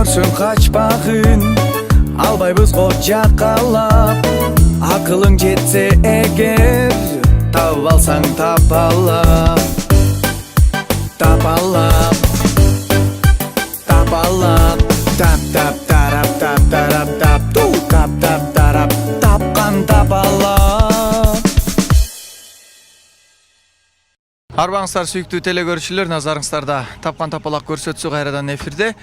көрсөң качпагын, албайбыз го жакалап. Акылың жетсе эгер, таап алсаң тапалап. Тапалап, тапалап, тап тарап, ту тарап, тапкан тапалап. Арбаңыздар сүйүктүү телегөрүүчүлөр, назарыңыздарда тапкан тапалак көрсөтүүсү кайрадан эфирде.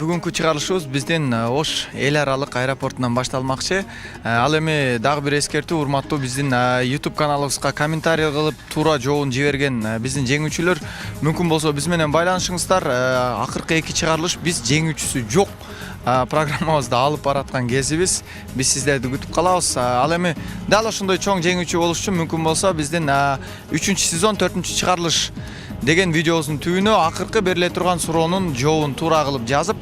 Бүгүнкү чыгарылышыбыз биздин Ош эл аралык аэропортунан башталмакчы. Ал эми дагы бир эскертүү, урматтуу биздин YouTube каналыбызга комментарий кылып, туура жообун жиберген биздин жеңүүчүлөр мүмкүн болсо биз менен байланышыңыздар. Акыркы эки чыгарылыш биз жеңүүчүсү жок программабызды алып бараткан кезибиз. Биз сиздерди күтүп калабыз. Ал эми дал ошондой чоң жеңүүчү болуш үчүн мүмкүн болсо биздин 3-сезон 4-чү чыгарылыш деген видеобуздун түбүнө акыркы бериле турган суроонун жообун туура кылып жазып,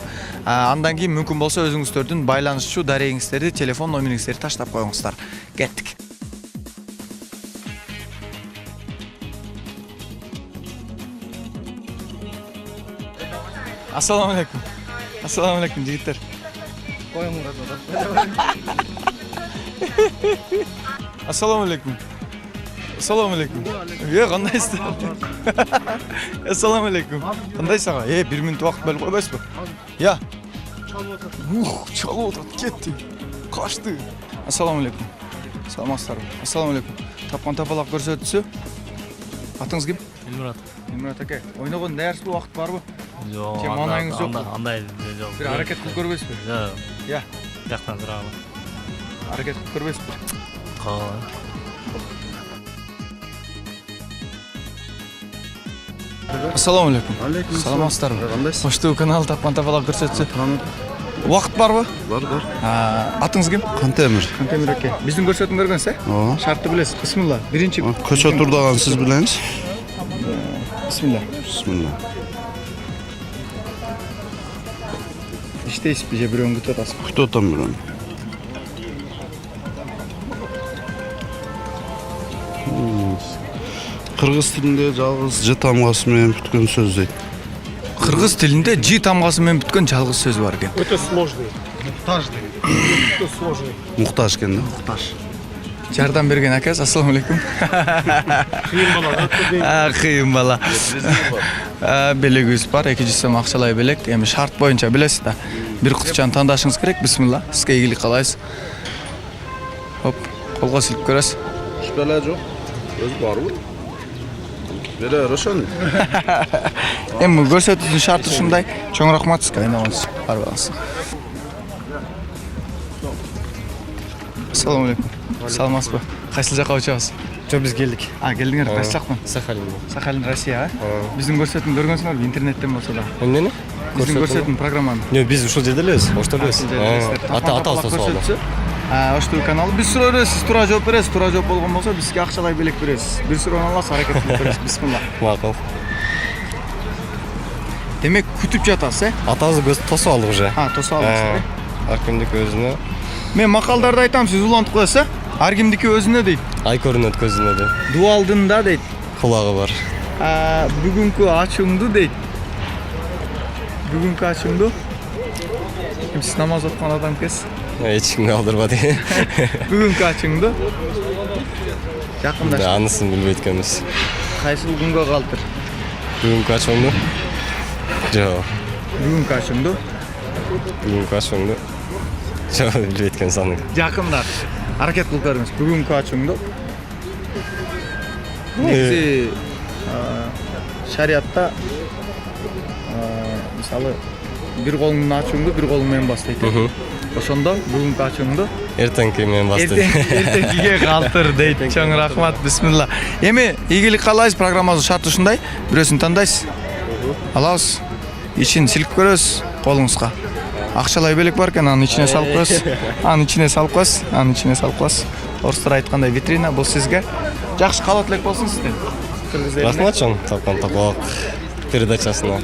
андан кийин мүмкүн болсо өзүңүздөрдүн байланышчу дарегиңиздерди, телефон номериңиздерди таштап коюңуздар. Кеттик. Ассаламу алейкум. Ассаламу алейкум, жигиттер. Ассаламу алейкум. Ассаламу алейкум. Кандайсыздар? Ассаламу алейкум. Кандайсыз ага? 1 мүнөт убакыт бөлүп койбойсузбу? Чалып атат, кетти. Качты. Ассаламу алейкум. Саламатсыздарбы? Ассаламу алейкум. Тапкан тапалак көрсөтүүсү. Атыңыз ким? Элмурат. Элмурат аке. Ойногон даярсызбы, убакыт барбы? Жок. Же маанайыңыз жокпу? Андай жок. Бир аракет кылып көрбөйсүзбү? Жок. Жактан турабы. Аракет кылып көрбөйсүзбү? Ассаламу алейкум. Саламатсыздарбы? Кандайсыз? Коштуу канал тапкан тапалак көрсөтүүсү. Убакыт барбы? Бар. Атыңыз ким? Кантемир. Кантемир аке. Биздин көрсөтүүнү көргөнсүз, Ооба. Шартты билесиз. Бисмилла. Биринчи. Көчө турдаган сиз билеңиз. Бисмилла. Бисмилла. İşteysiz же бирөөнү күтүп атасыз. Күтүп атам бирөөнү. Кыргыз тилинде жалгыз Ж тамгасы менен бүткөн сөз дейт. Кыргыз тилинде Ж тамгасы менен бүткөн жалгыз сөз бар экен. Это сложный. Мухтажный. Это сложный. Муктаж экен да. Мухтаж. Жардам берген акас, ассаламу алейкум. Кыйын бала. Белегибиз бар, 200 сом акчалай белек. Эми шарт боюнча билесиз да. Бир кутучаны тандашыңыз керек. Бисмилла. Сизге ийгилик каалайбыз. Хоп, колго силип көрөсүз. Бела жок. Өз барбы? Бела ошон. Эми көрсөтүүнүн шарты ушундай. Чоң рахмат сизге, айнабыңыз. Барбаңыз. Ассаламу алейкум. Саламатсызбы? Кайсы жакка учабыз? Жок, биз келдик. Келдиңер, кайсы жактан? Сахалин. Сахалин, Россия, Биздин көрсөтүүнү көргөнсүңөрбү, интернеттен болсо да? Эмнени? Биздин көрсөтүүнү программаны. Жок, биз ушул жерде элебиз, Ошто элебиз. Атабыз сосуалды. Оштуу каналы. Биз суроо беребиз, сиз туура жооп бересиз. Туура жооп болгон болсо бизге акчалай белек бересиз. Бир суроону аласыз, аракет кылып көрөсүз. Бисмилла. Макул. Демек күтүп жатасыз, Атабызды көз тосуп алдык уже. Тосуп алдыңыз. Ар кимдики өзүнө. Мен макалдарды айтам, сиз улантып коесуз, Ар кимдики өзүнө дейт. Ай көрүнөт көзүнө дейт. Дуу алдында дейт. Кулагы бар. Бүгүнкү ачууңду дейт. Бүгүнкү ачууңду. Сиз намаз окуган адам экенсиз. Эч кимге алдырбады. Бүгүнкү ачууңду. Жакындаш. Анысын билбейт экенбиз. Кайсыл күнгө калтыр? Бүгүнкү ачууңду. Жок. Бүгүнкү ачууңду. Бүгүнкү ачууңду. Жок, билбейт экенсиз аны. Жакындаш. Аракет кылып көрүңүз. Бүгүнкү ачууңду. Негизи шариатта мисалы бир колуңдун ачууңду бир колуң менен бас дейт. Ошондо бүгүнкү ачууңду Эртеңки менен бас дейт. Эртеңкиге калтыр дейт. Чоң рахмат. Бисмилла. Эми ийгилик каалайбыз, программабыздын шарты ушундай. Бирөөсүн тандайсыз. Алабыз. Ичин силип көрөсүз колуңузга. Акчалай белек бар экен, анын ичине салып коесуз. Анын ичине салып коесуз. Орустар айткандай витрина бул сизге. Жакшы каалоо тилек болсун сизден. Кыргыз элине. Рахмат чоң, тапкан тапалак передачасына.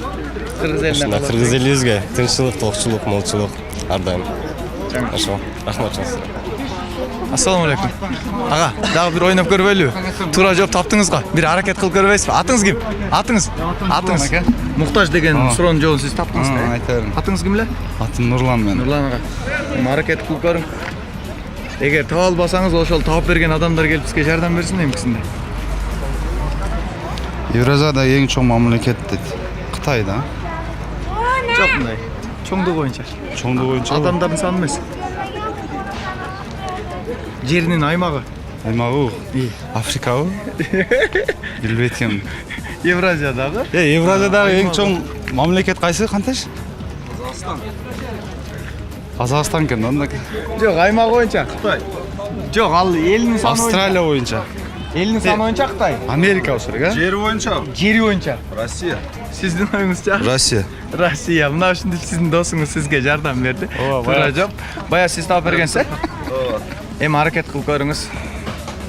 Кыргыз элине. Кыргыз элибизге тынччылык, токчулук, молчулук ар дайым. Ошо. Рахмат чоң. Ассаламу алейкум. Ага, дагы бир ойноп көрбөйлүбү? Туура жооп таптыңыз го. Бир аракет кылып көрбөйсүзбү? Атыңыз ким? Атыңыз. Муктаж деген суроонун жообун сиз таптыңыз да? Айтарым. Атыңыз ким эле? Атым Нурлан мен. Нурлан ага. Аракет кылып көрүң. Эгер таба албасаңыз, ошол таап берген адамдар келип бизге жардам берсин эмкисинде. Евразияда эң чоң мамлекет дейт. Кытай да. Жок мындай. Чоңдугу боюнча. Чоңдугу боюнча Адамдардын саны эмес. Жеринин аймагы. аймагы Африкабы? Билбейт экенмин. Евразиядагы. Евразиядагы эң чоң мамлекет кайсы, кантеш? Казакстан экен да андак. Жок, аймагы боюнча Кытай. Жок, ал элинин саны боюнча. Австралия боюнча. Элинин саны боюнча Кытай. Америка болсо керек, а? Жер боюнча. Жери боюнча. Россия. Сиздин оюңузча? Россия. Россия. Мына ушинтип сиздин досуңуз сизге жардам берди. Туура жооп. Бая сиз таап бергенсиз. Эми аракет кылып көрүңүз.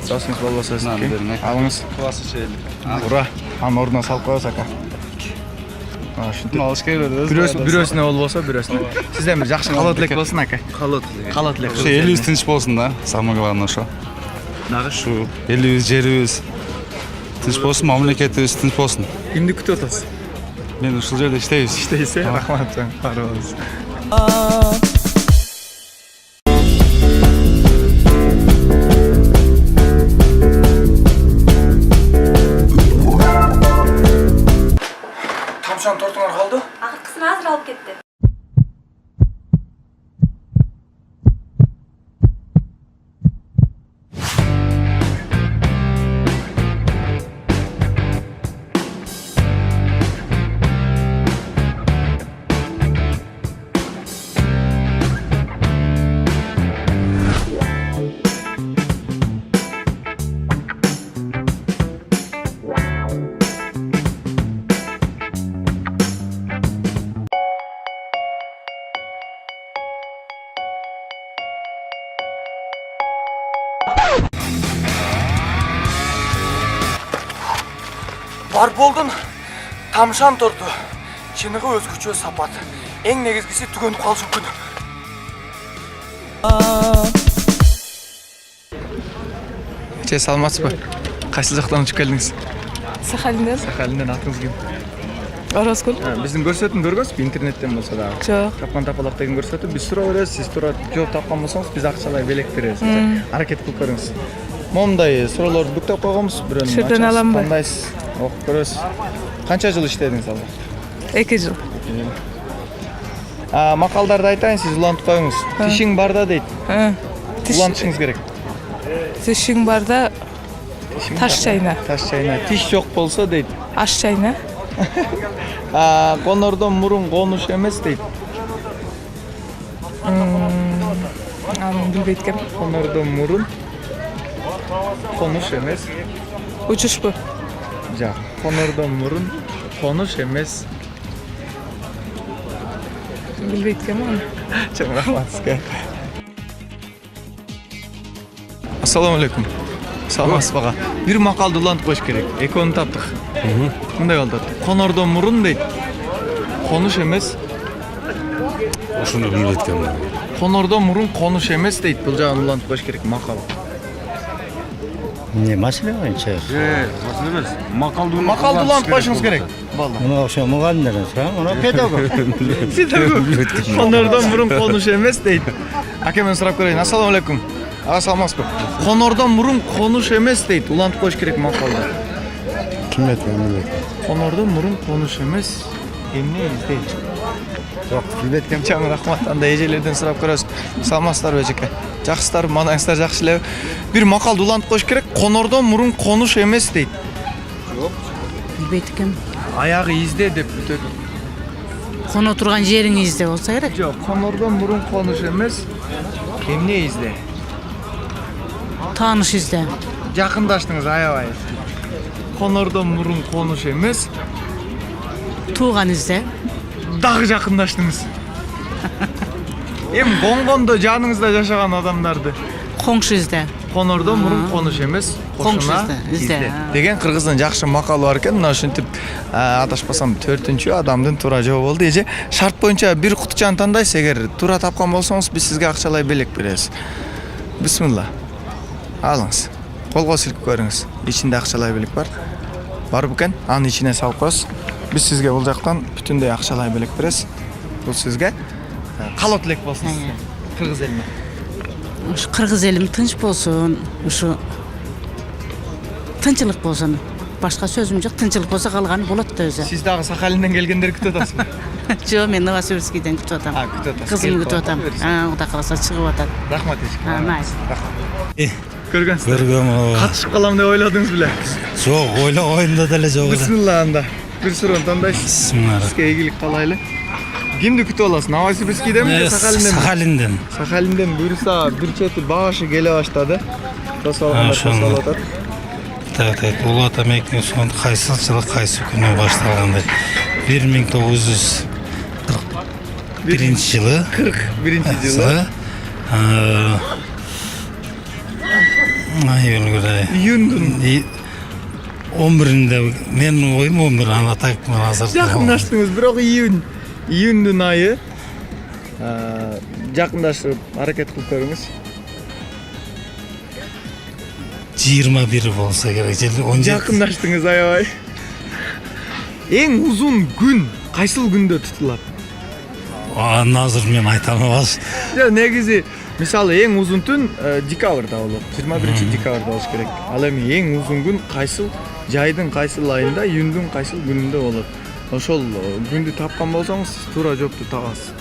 Досуңуз болбосо алыңыз. Классы чейли. Туура. Анын ордуна салып коебуз ака. Ушинтип. Алыш керек эле. Бирөөсүнө болбосо, бирөөсүнө. Сизден бир жакшы калоо тилек болсун ака. Калат. Калоо тилек. Ошо элибиз тынч болсун да. Самое главное ошо. Дагы Ушу элибиз, жерибиз тынч болсун, мамлекетибиз тынч болсун. кимди күтүп атасыз? Мен ушул жерде иштейбиз. Иштейсиз, рахмат чоң. Бар болуңуз. Тамшан тортуңар калды? Акыркысын азыр алып кетти. Бар болдун. Тамшан торту. Чыныгы өзгөчө сапат. Эң негизгиси түгөнүп калышы мүмкүн. Че саламатсызбы? Кайсы жактан учуп келдиңиз? Сахалинден. Сахалинден. Атыңыз ким? Оразгүл. Биздин көрсөтүүнү көргөнсүзбү интернеттен болсо дагы? Жок. Тапкан тапалак деген көрсөтүү. Биз суроо беребиз, сиз туура жооп тапкан болсоңуз биз акчалай белек беребиз. Аракет кылып көрүңүз. Момундай суроолорду бүктөп койгонбуз. Бирөөнү Шерден аламбы? Кандайсыз? Окуп көрөбүз. Канча жыл иштедиңиз ал? 2 жыл. Макалдарды айтайын, сиз улантып коюңуз. Тишиң барда дейт. Улантышыңыз керек. Тишиң барда таш чайна. Таш чайна. Тиш жок болсо дейт. Аш чайна. Конордон мурун конуш эмес дейт. Аны билбейт экенмин. Конордон мурун конуш эмес. Учушпу? Жок. Конордон мурун конуш эмес. Билбейт экенмин аны. Чоң рахмат сизге. Ассаламу алейкум. Саламатсызбы ага? Бир макалды улантып коюш керек. Экөөнү таптык. Мындай болду. Конордон мурун дейт. Конуш эмес. Ошону билбейт экенмин. Конордон мурун конуш эмес дейт. Бул жагын улантып коюш керек макал. Не маселе боюнча? Маселе эмес. Макалды улантып коюшуңуз керек. Мына ошо мугалимдерден сурайм, мына педагог. Конордон мурун конуш эмес дейт. Акемден сурап көрөйүн. Ассаламу алейкум. Ага, саламатсызбы? Конордон мурун конуш эмес дейт. Улантып коюш керек макалды. Ким айтты? Конордон мурун конуш эмес. Эмне издейт? Жок, билбейт экенмин. Чоң рахмат. Анда эжелерден сурап көрөбүз. Саламатсыздарбы эжеке? Жакшысыздарбы? Маанаңыздар жакшы элеби? Бир макалды улантып коюш керек. Конордон мурун конуш эмес дейт. Билбейт экенмин. Аягы изде деп бүтөт. Коно турган жериң изде болсо керек. Жок, конордон мурун конуш эмес. Эмне изде? Тааныш изде. Жакындаштыңыз аябай. Конордон мурун конуш эмес. Тууган изде. Дагы жакындаштыңыз. Эми коңгондо жаныңызда жашаган адамдарды. Коңшу изде. Конордон мурун конуш эмес, кошуна изде деген кыргыздын жакшы макалы бар экен. Мына ушинтип адашпасам 4-чү адамдын туура жообу болду. Эже шарт боюнча бир кутучаны тандайсыз. Эгер туура тапкан болсоңуз биз сизге акчалай белек беребиз. Бисмилла. Алыңыз. Колго силкип көрүңүз. Ичинде акчалай белек бар. Бар бекен? Анын ичине салып коесуз. Биз сизге бул жактан бүтүндөй акчалай белек беребиз. Бул сизге калоо тилек болсун сизге. Кыргыз элине. Ушу кыргыз элим тынч болсун. Ушу тынчылык болсун. Башка сөзүм жок. Тынчылык болсо калганы болот да өзү. Сиз дагы Сахалинден келгендер күтүп атасызбы? Жок, мен Новосибирскийден күтүп атам. Күтүп атасыз. Кызымды күтүп атам. Кудай кааласа чыгып атат. Рахмат эчке. Найс. Көргөнсүз. Көргөм. Катышып калам деп ойладыңыз беле? Жок, ойында деле жок. Бисмилла анда. Бир суроону тандайсыз. Бисмилла. Сизге ийгилик каалайлы. Кимди күтүп аласыз? Новосибирскийденби, Сахалинденби? Сахалинден. Сахалинден буюрса бир чети башы келе баштады. Тосалгандар тосалып атат. Так, Улуу Ата мектебинин сонун кайсы жылы кайсы күнү башталгандай? 1941 жылы. 41 жылы. Ай өлгүрөй. Июндун 11-inde менин оюм 11 ана так мен азыр. жакындаштыңыз, бирок июндун айы жакындашып аракет кылып көрүңүз. 21 болса керек. 17. Жакындаштыңыз аябай. Эң узун күн кайсыл күндө тутулат? Аны азыр мен айта албас. Жок, негизи мисалы эң узун түн декабрда болот. 21 декабрда болуш керек. Ал эми эң узун күн кайсыл жайдын кайсыл айында, июндун кайсыл күнүндө болот. Ошол күндү тапкан болсоңуз, туура жоопту табасыз.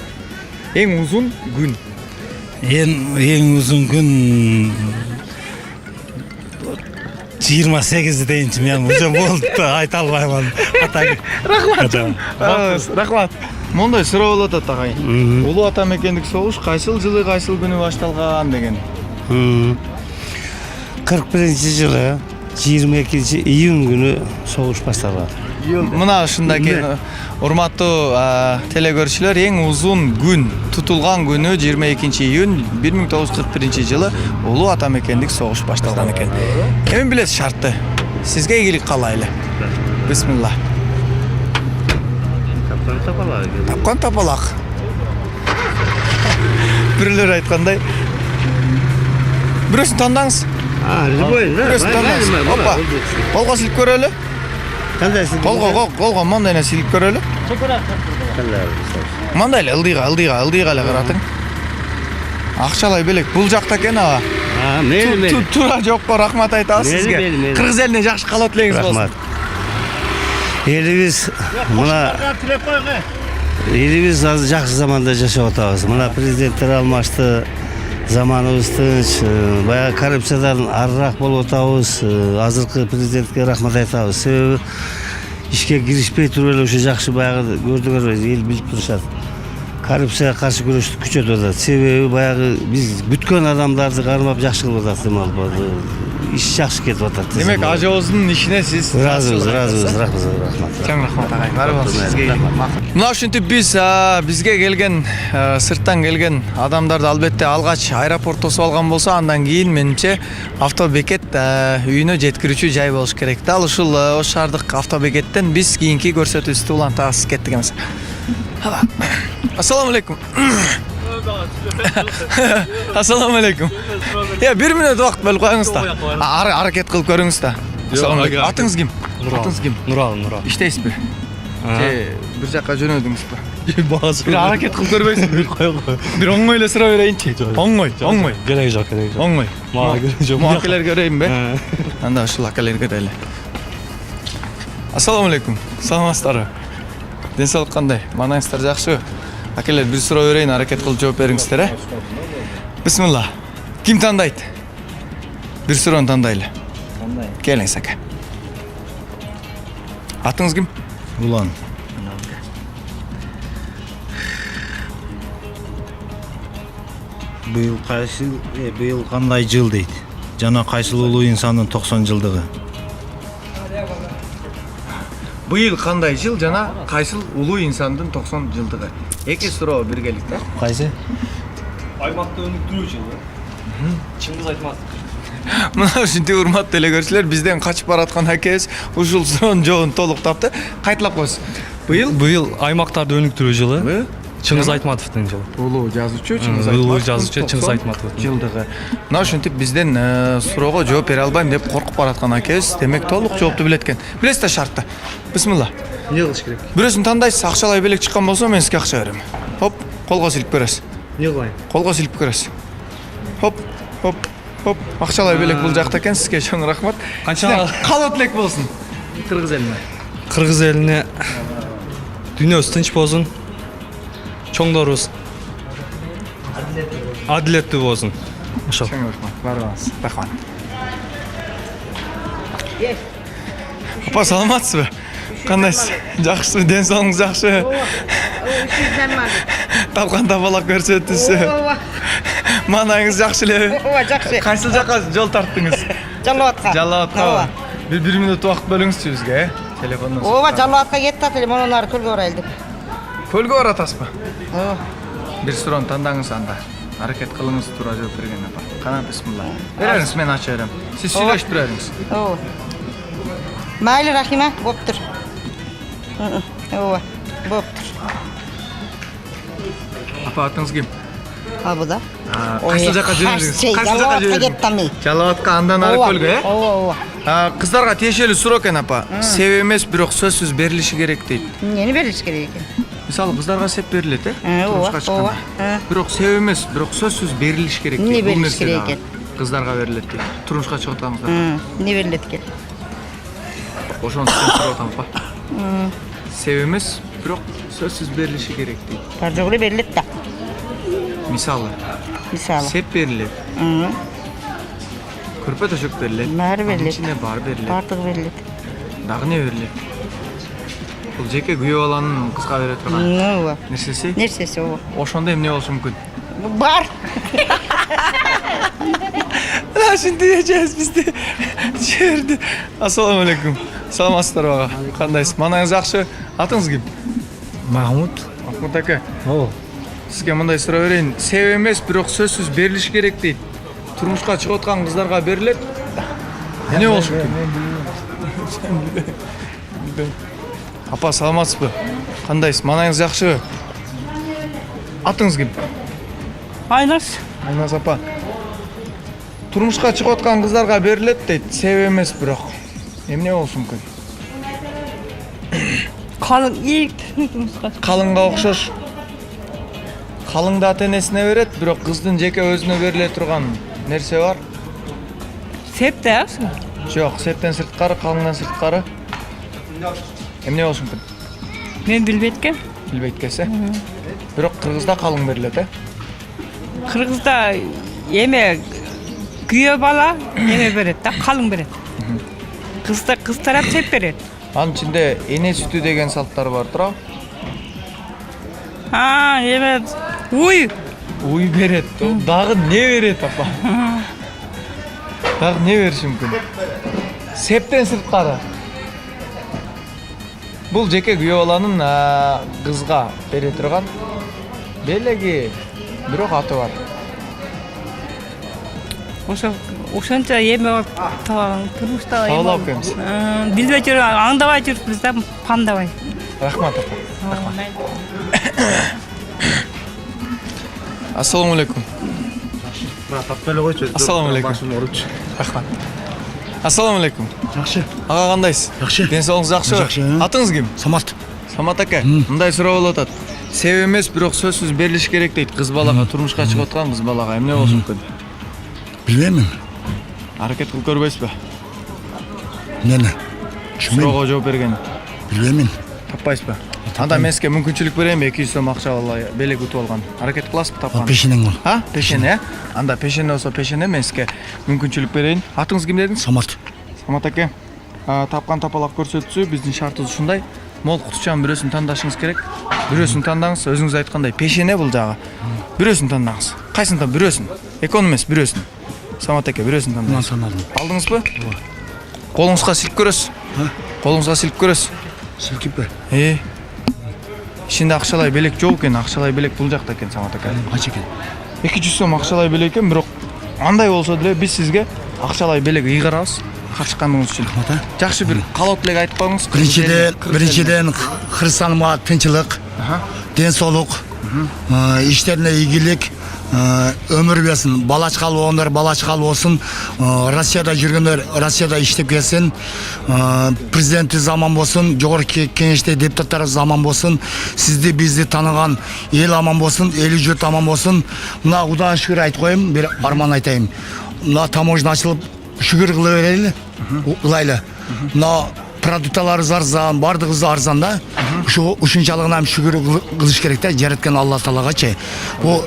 Эң узун күн. Эң узун күн 28 дейинчи мен уже болду да айта албайман. Рахмат. Мондай суроо болот атагай. Улуу Ата мекендик согуш кайсыл жылы кайсыл күнү башталган деген. 41 жылы 22 июнь күнү согуш башталган. Мына ушундаки урматтуу телекөрүүчүлөр, эң узун күн тутулган күнү 22 июнь 1941 жылы Улуу Ата мекендик согуш башталган экен. Эми билет шартты. Сизге ийгилик каалайлы. Бисмилла. Тапкан тапалак. Бирөлөр айткандай. Бирөөсүн тандаңыз. Бирөөсүн тандаңыз. Опа. Колго силип көрөлү. Колго мондой эле силип көрөлү. Мондой эле ылдыйга эле каратың. Акчалай белек бул жакта экен аба. Туура жоопко рахмат айтабыз сизге. Кыргыз элине жакшы калоо тилегиңиз болсун. Элибиз мына элибиз азыр жакшы заманда жашап атабыз. Мына президенттер алмашты, заманыбыз тынч, баягы коррупциядан арыраак болуп атабыз. Азыркы президентке рахмат айтабыз. Себеби ишке киришпей туруп эле ушу жакшы баягы көрдүңөр, эл билип турушат. Коррупцияга каршы күрөштү күчөтүп атат. Себеби баягы биз бүткөн адамдарды кармап жакшы кылып атат демал. Иш жакшы кетип атат. Демек ажообуздун ишине сиз разыбыз, рахмат. Чоң рахмат агай. Баары болсун сизге. Мына ушинтип бизге келген, сырттан келген адамдарды албетте алгач аэропорт тосуп алган болсо, андан кийин менимче автобекет үйүнө жеткирүүчү жай болуш керек. Дал ушул Ош шаардык автобекеттен биз кийинки көрсөтүүбүздү улантабыз. Кеттик эмес. Ассаламу алейкум. Ассаламу алейкум. Бир мүнөт убакыт бөлүп коюңуз да. Аракет кылып көрүңүз да. Ассаламу алейкум. Атыңыз ким? Атыңыз ким? Нурал. Иштейсизби? Бир жакка жөнөдүңүзбү? Бир аракет кылып көрбөйсүзбү? Бир оңой эле суроо берейинчи. Оңой. Кереги жок. Оңой. Мага кереги жок. Мага акелерге көрөйүнбү? Анда ушул акелерге көрөлү. Ассаламу алейкум. Саламатсыздарбы? Ден соолук кандай? Маанаңыздар жакшыбы? Акелер, бир суроо берейин, аракет кылып жооп бериңиздер, Бисмилла. Ким тандайт? Бир суроону тандайлы. Келиңиз ака. Атыңыз ким? Улан. Быйыл кандай жыл дейт? Жана кайсыл улуу инсандын 90 жылдыгы? Быйыл кандай жыл жана кайсыл улуу инсандын 90 жылдыгы? Эки суроо биргеликте. Кайсы? Аймакта өнүктүрүү жылы. Чыңгыз Айтматов. Мына ушинтип урматтуу телекөрүүчүлөр, бизден качып бараткан акебиз ушул суроонун жообун толук тапты. Кайталап коесуз. Быйыл Аймактарды өнүктүрүү жылы. Чыңгыз Айтматовдун жылы. Улуу жазуучу Чыңгыз Улуу Айтматов. жазуучу Чыңгыз Айтматовдун Жылдыгы. Мына ушинтип бизден суроого жооп бере албайм деп коркуп бараткан акебиз. Демек толук жоопту билет экен. Билесиз да шартты. Бисмилла. Не кылыш керек? Бирөөсүн тандайсыз, акчалай белек чыккан болсо мен сизге акча берем. Хоп, колго силип көрөсүз. Не кылайын? Колго силип көрөсүз. Хоп, хоп, хоп. Акчалай белек бул жакта экен. Сизге чоң рахмат. Канча Калып элек болсун. Кыргыз элине. Кыргыз элине дүйнөбүз тынч болсун. Чоңдорубуз адилеттүү болсун. Ошол. Чоң рахмат. Барыңыз. Рахмат. Апа, саламатсызбы? Кандайсыз? Жакшысызбы? Ден соолугуңуз жакшы? Тапкан табалак көрсөттүңүз. Манайыңыз жакшы элеби? Ооба, жакшы. Кайсыл жакка жол тарттыңыз? Жалал атка. Жалал атка. Bir minut убакыт бөлүңүзчү бизге, телефондон. Ооба, Жалал атка кетти атып, монун ары көлгө барайлы деп. Көлгө баратасызбы? Ооба. Бир суроону тандаңыз анда. Аракет кылыңыз, туура жооп берген апа. Кана бисмилла. Бериңиз, мен ача берем. Сиз сүйлөшүп бериңиз. Ооба. Майлы, Рахима, боптур. Ооба, боптур. Апа, атыңыз ким? А бу да? Кайсыл жакка жөнөдүңүз? Жалал атка кеттим. Жалал атка андан ары көлгө, э? Ооба, ооба. Кыздарга тиешелүү суроо экен апа. Себеп эмес, бирок сөзсүз берилиши керек дейт. Эмнени бериш керек экен? Мисалы кыздарга сеп берилет, э? Ооба, Турмушка чыкканда. ооба. Бирок себеп эмес, бирок сөзсүз берилиш керек дейт. Эмне Бул берилиш нерсе керек дагы экен? Кыздарга берилет дейт. Турмушка чыгып атканыңызда. Не берилет экен? Ошону сизден сурап атам апа. Себеп эмес, бирок сөзсүз берилиши керек дейт. Бар жогу эле берилет да. Мисалы, Мисалы. сеп берилет, көрпө төшөк берилет. Баары берилет. Анын ичинде баары берилет. Бардыгы берилет. Дагы не берилет? Бул жеке күйөө баланын кызга бере турган Ооба. нерсеси. Нерсеси ооба. Ошондо эмне болушу мүмкүн? Бар. Ушинтип эчебиз бизди жиберди. Ассаламу алейкум. Саламатсыздарбы ага? Кандайсыз? Манайыңыз жакшы? Атыңыз ким? Махмуд. Махмуд ака. Ооба. Сизге мындай суроо берейин. Себеп эмес, бирок сөзсүз берилиш керек дейт. Турмушка чыгып аткан кыздарга берилет. Эмне болушу мүмкүн? Апа, саламатсызбы? Кандайсыз? Манайыңыз жакшыбы? Атыңыз ким? Айнас. Айназ апа. Турмушка чыгып аткан кыздарга берилет дейт. Себеп эмес, бирок эмне болушу мүмкүн? Қалың ек. Калыңга окшош. Калыңды ата энесине берет, бирок кыздын жеке өзүнө бериле турган нерсе бар. Сеп де. Жок, септен сырткары, калыңдан сырткары. Эмне болушу мүмкүн? Мен билбеткем. Билбейткесе. Бирок кыргызда калың берилет, э? Кыргызда эме күйөө бала эме берет да, қалың берет. Кыз тарап сеп берет. Анын ичинде эне сүтү деген салттар бар тура. Эме уй. Уй берет. Дагы не берет апа? Дагы не бериши мүмкүн? Септен сырткары. Бул жеке күйөө баланын кызга бере турган белеги, бирок аты бар. Ошончо эме турмушта Таалап эмес. билбей жүрүп, аңдабай жүрүпбүз да, пандабай. Рахмат апа. Ассаламу алейкум. Брат, таппай эле койчу. Ассаламу алейкум. Башым ооруч. Рахмат. Ассаламу алейкум. Жакшы. Ага, кандайсыз? Жакшы. Ден соолугуңуз жакшыбы? Жакшы. Атыңыз ким? Самат. Самат ака. Мындай суроо болуп атат. Себеп эмес, бирок сөзсүз берилиш керек дейт. Кыз балага, турмушка чыгып аткан кыз балага эмне болушу мүмкүн? Билбейм. Аракет кылып көрбөйсүзбү? Эмнени? Суроого жооп берген. Билбейм. Таппайсызбы? Анда мен сизге мүмкүнчүлүк берейинби? 200 сом акча белек утуп алган. Аракет кыласызбы тапкан? Пешенең бол. А? Пешене, э? Анда пешене болсо пешене, мен сизге мүмкүнчүлүк берейин. Атыңыз ким дедиңиз? Самат. Самат ака. Тапкан тапалак көрсөтсө, биздин шартыбыз ушундай. Мол кутучан бирөөсүн тандашыңыз керек. Бирөөсүн тандаңыз, өзүңүз айткандай пешене бул жагы. Бирөөсүн тандаңыз. Кайсын тан бирөөсүн? Эконом эмес, бирөөсүн. Самат ака, бирөөсүн Мына тандаңыз. санадым. Алдыңызбы? Колуңузга силип көрөсүз. Колуңузга силип көрөсүз. Силкиппи? Ичинде акчалай белек жок экен, акчалай белек бул жакта экен, Самат ака. Канча экен? 200 сом акчалай белек экен, бирок андай болсо деле биз сизге акчалай белек ыйгарабыз. Катышканыңыз үчүн. Жакшы бир калоот элек айтып коюңуз. Биринчиден христианымга тынчылык, ден соолук, иштерине ийгилик, өмүр берсин. Бала чакал болгондор бала чакал болсун. Россияда жүргөндөр Россияда иштеп келсин. Президенти заман болсун, жогорку кеңеште депутаттар заман болсун. Сизди бизди тааныган эл аман болсун, эли журт аман болсун. Мына Кудайга шүгүр айтып коем, бир арман айтайын. Мына таможня ачылып, шүгүр кыла берели, ылайлы. Мына продукталарыбыз арзан, бардыгыбыз арзан да. Ушунчалыгына шүгүр кылыш керек да, жараткан Алла Таалagачы. Бу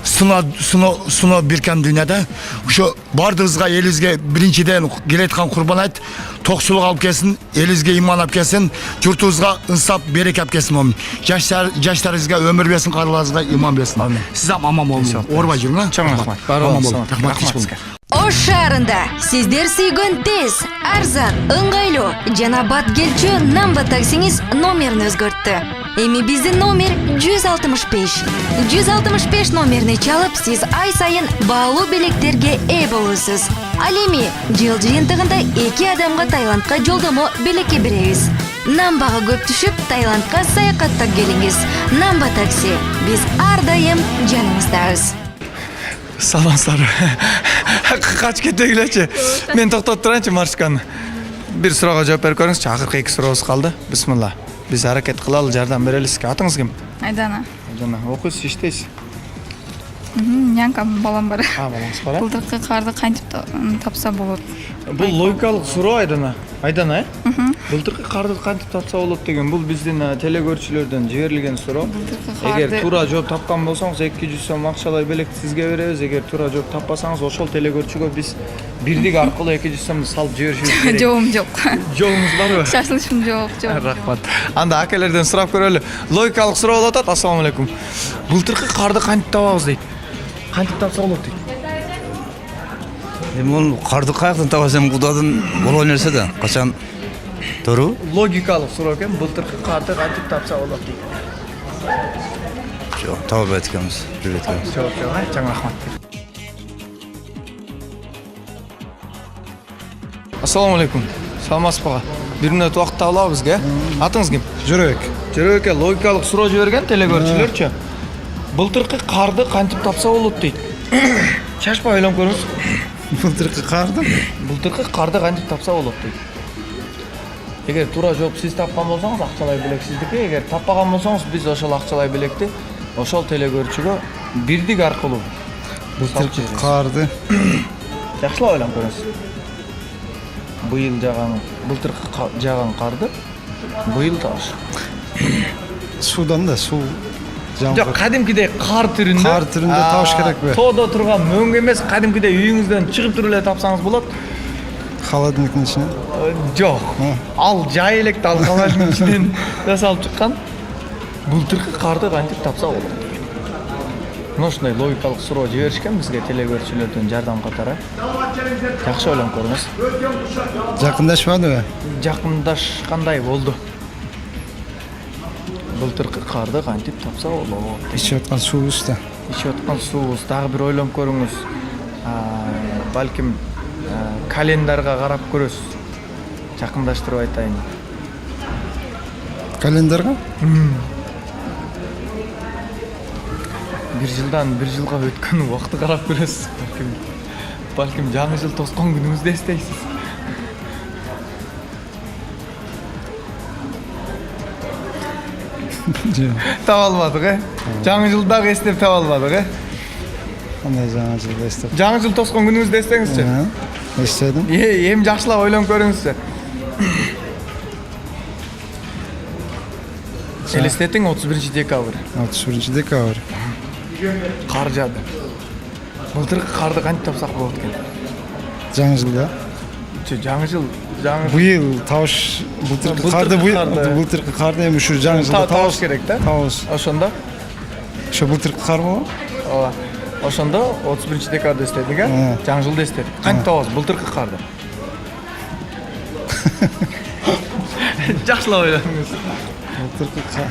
суно биркен дүйнөдө ошо бардыгыбызга элибизге биринчиден келеткан курбан айт токсулук алып келсин, элибизге иман алып келсин, журтубузга ынсап береке алып келсин. Жаштарыбызга өмүр берсин, карыларыбызга иман берсин. Сиз аман болуңуз. Оорубай жүрүң. Чоң рахмат. Рахмат. Ош шаарында сиздер сүйгөн тез, арзан, ыңгайлуу жана бат келчү Намба таксиңиз номерин өзгөрттү. Эми биздин номер 165. 165 номерини чалып, сиз ай сайын баалуу белектерге ээ болосуз. Ал эми жыл жыйынтыгында 2 адамга Таиландка жолдомо белекке беребиз. Намбага көп түшүп, Таиландка саякаттап келиңиз. Намба такси. Биз ар дайым жаныңыздабыз. Саламсыздар. Кач кетегилечи. Мен токтоп турайынчы маршканы. Бир суроого жооп берип көрүңүзчү. Акыркы 2 сурообуз калды. Бисмилла. Биз аракет кылалы, жардам берели сизге. Атыңыз ким? Айдана. Айдана. Окуйсуз, иштейсиз? Нянкам балам бар. Балаңыз бар. Былтыркы карды кантип тапса болот? Бул логикалык суроо Айдана. Айдана, Былтыркы карды кантип тапса болот деген бул биздин телекөрүүчүлөрдөн жиберилген суроо. Эгер туура жооп тапкан болсоңуз 200 сом акчалай белекти сизге беребиз. Эгер туура жооп таппасаңыз, ошол телекөрүүчүгө биз бирдик аркылуу 200 сомду салып жиберишибиз керек. Жоом жок. Жоогуңуз барбы? Шашылышым жок. Рахмат. Анда акелерден сурап көрөлү. Логикалык суроо болуп атат. Ассалам алейкум. Былтыркы карды кантип табабыз дейт. Кантип тапса болот дейт. Эми карды каяктан табасыз? Эми Кудайдын болгон нерсе да. Качан туурабы? Логикалык суроо экен. Былтыркы карды кантип тапса болот дейт. Жок, таба албайт экенбиз. Билбейт экенбиз. Жок, чоң рахмат. Ассаламу алейкум. Саламатсызбы? Бир мүнөт убакыт таап алабы бизге? Атыңыз ким? Жүрөк. Жүрөкке логикалык суроо жиберген телекөрүүчүлөрчү. Былтыркы карды кантип тапса болот дейт. Чачпай ойлонуп көрүңүз. Былтыркы карды? Былтыркы карды кантип тапса болот дейт. Эгер туура жооп сиз тапкан болсоңуз, акчалай белек сиздики. Эгер таппаган болсоңуз, биз ошол акчалай белекти ошол телекөрүүчүгө бирдик аркылуу. Былтыркы карды. Жакшылап ойлонуп көрүңүз. Быйыл жаган, былтыркы жаган карды быйыл табыш. Судан да суу. Жок, кадимкидей кар түрүндө. Кар түрүндө табыш керекпи? Тоодо турган мөңгө эмес, кадимкидей үйүңүздөн чыгып туруп эле тапсаңыз болот. Холодильниктин ичинен? Жок. Ал жай электи, ал холодильниктин ичинен жасалып чыккан. Былтыркы карды кантип тапса болот. Мына ушундай логикалык суроо жиберишкен бизге телекөрүүчүлөрдөн жардам катары. Жакшы ойлонуп көрүңүз. Жакындашпадыбы? Жакындашкандай болду. Былтыркы карды кантип тапса болот. Ичип аткан суубуз да. Ичип аткан суубуз. Дагы бир ойлонуп көрүңүз. Балким календарга карап көрөсүз. Жакындаштырып айтайын. Календарга? Бир жылдан бир жылга өткөн убакытты карап көрөсүз. Балким жаңы жыл тоскон күнүңүздү эстейсиз. Таба албадык, Жаңы жылдагы эстеп таба албадык, Кандай жаңы жылды эстеп? Жаңы жыл тоскон күнүңүздү эстеңизчи. Эстедим. Эми жакшылап ойлонуп көрүңүзчү. Элестетиң 31 декабрь. 31 декабрь. Кар жаады. Былтыркы карды кантип тапсак болот экен? Жаңы жылда? Жаңы жыл, Быйыл табыш былтыркы карды былтыркы карды эми ушу жаңы жылда табыш керек да? Табыш. Ошондо? Ошо былтыркы кар болобу? Ооба. Ошондо 31 декабрда эстедик, Жаңы жылда эстедик. Кантип табабыз былтыркы карды? Жакшылап ойлонуңуз. Былтыркы кар.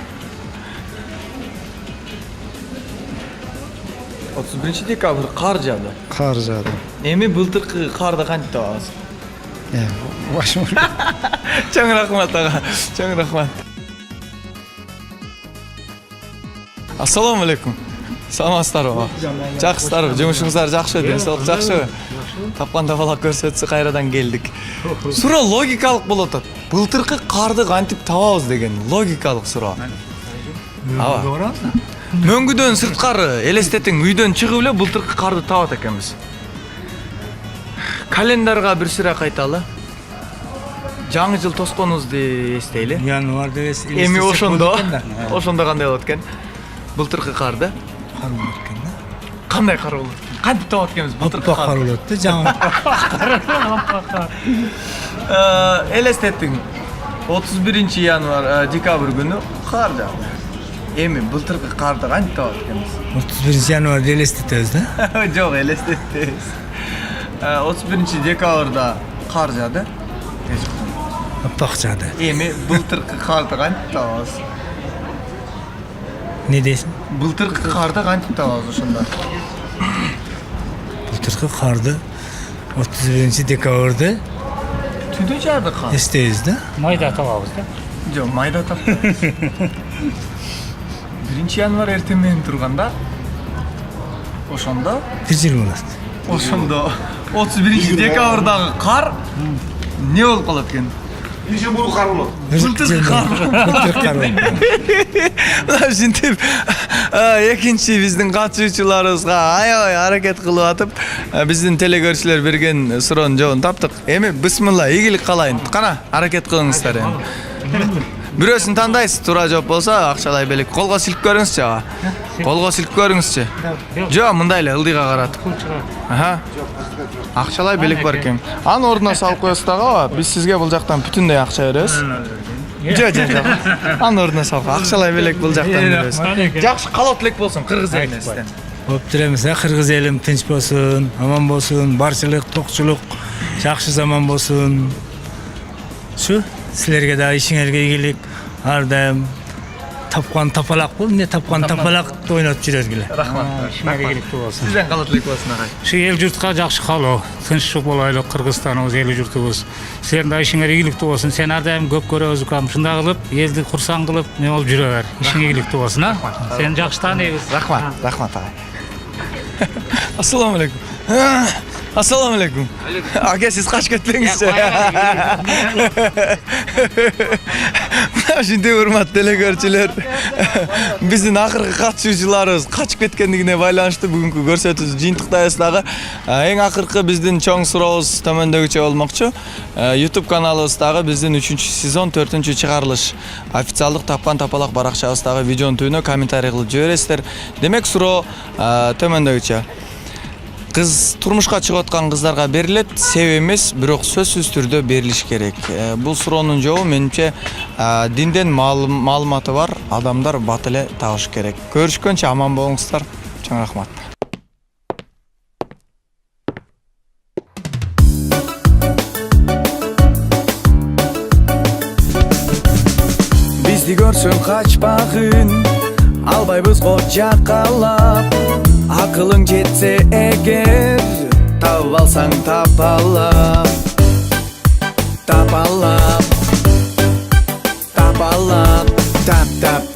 31 декабрь кар жаады. Кар жаады. Эми былтыркы карды кантип табабыз? Башым. Чоң рахмат ага. Чоң рахмат. Ассаламу алейкум. Саламатсыздарбы? Жакшысыздарбы? Жумушуңуздар жакшы, денсаулык жакшыбы? Тапкан табалак көрсөтсө кайрадан келдик. Суроо логикалык болуп атат. Былтыркы карды кантип табабыз деген логикалык суроо. Ооба. Мөңгүдөн сырткары элестетиң үйдөн чыгып эле былтыркы карды табат экенбиз. Календарга бир сүрө кайталы. Жаңы жыл тосконубузду эстейли. Январда Эми ошондо кандай болот экен? Былтыркы карды. Кандай кар болот? Кантип табат экенбиз былтыркы кар болот да жаңы. Элестетиң 31 январ декабрь күнү кар жаады. Эми былтыркы карды кантип табат экенбиз? 31 январда элестетебиз да. Жок, элестетебиз. 31 декабрда кар жаады. Аппак жаады. Эми былтыркы карды кантип табабыз? Не дейсиң? Былтыркы карды кантип табабыз ошондо? Былтыркы карды 31 декабрда Түндө жаады кар. эстейбиз да. Майда табабыз да. Жок, майда таппайбыз. 1 январ эртең менен турганда ошондо Бир жыл болот. ошондо 31 декабрдагы кар не болуп калат экен? Былтыркы кар болот. Былтыркы кар болот. Ушинтип экинчи биздин катышуучуларыбызга аябай аракет кылып атып, биздин телекөрүүчүлөр берген суроонун жообун таптык. Эми бисмилла, ийгилик каалайын. Кана, аракет кылыңыздар эми. Бирөөсүн тандайсыз, туура жооп болсо акчалай белек. Колго силип көрүңүзчү ага. Колго силип көрүңүзчү. Жок, мындай эле ылдыйга каратып. Аха. Акчалай белек бар экен. Анын ордуна салып коесуз дагы, биз сизге бул жактан бүтүндөй акча беребиз. Жок. Анын ордуна салып, акчалай белек бул жактан беребиз. Жакшы калат элек болсун кыргыз элинен. Боп турамыз, кыргыз элим тынч болсун, аман болсун, барчылык, токчулук, жакшы заман болсун. Шу, силерге да ишиңерге ийгилик, ар дайым тапкан тапалак бул, эмне тапкан тапалакты ойнотуп жүрөргүлө. Рахмат. Ишиңерге ийгиликтүү болсун. Сизден калат элек болсун агай. Şu el yurtqa жақсы қалу, тынчшылық болайлы, Қырғызстанымыз, ел жұртыбыз. Сен да ишиңер ийгиликтүү болсун. Сен ар дайым көп көрөбүз укам. Шундай кылып, элди курсаң кылып, не болуп жүрө бер. Ишиң ийгиликтүү болсун, а? Сен жакшы тааныйбыз. Рахмат агай. Ассаламу алейкум. Ассаламу алейкум. Аке, сиз качып кетпеңизчи. Ушинтип урматтуу телекөрүүчүлөр, биздин акыркы катышуучуларыбыз качып кеткендигине байланыштуу бүгүнкү көрсөтүүбүздү жыйынтыктайбыз дагы. Эң акыркы биздин чоң сурообуз төмөндөгүчө болмокчу. YouTube каналыбыздагы биздин 3-сезон 4-чыгарылыш официалдык тапкан тапалак баракчабыздагы видеонун түбүнө комментарий кылып жибересиздер. Демек суроо төмөндөгүчө. Кыз турмушка чыгып аткан кыздарга берилет, себеп эмес, бирок сөзсүз түрдө берилиш керек. Бул суроонун жообу менимче динден маалыматы бар адамдар бат эле табыш керек. Көрүшкөнчө аман болуңуздар. Чоң рахмат. Бизди көрсөң качпагын, албайбыз го жакалап. Акылың жетсе эгер, таап алсаң тапалап. Тап, тап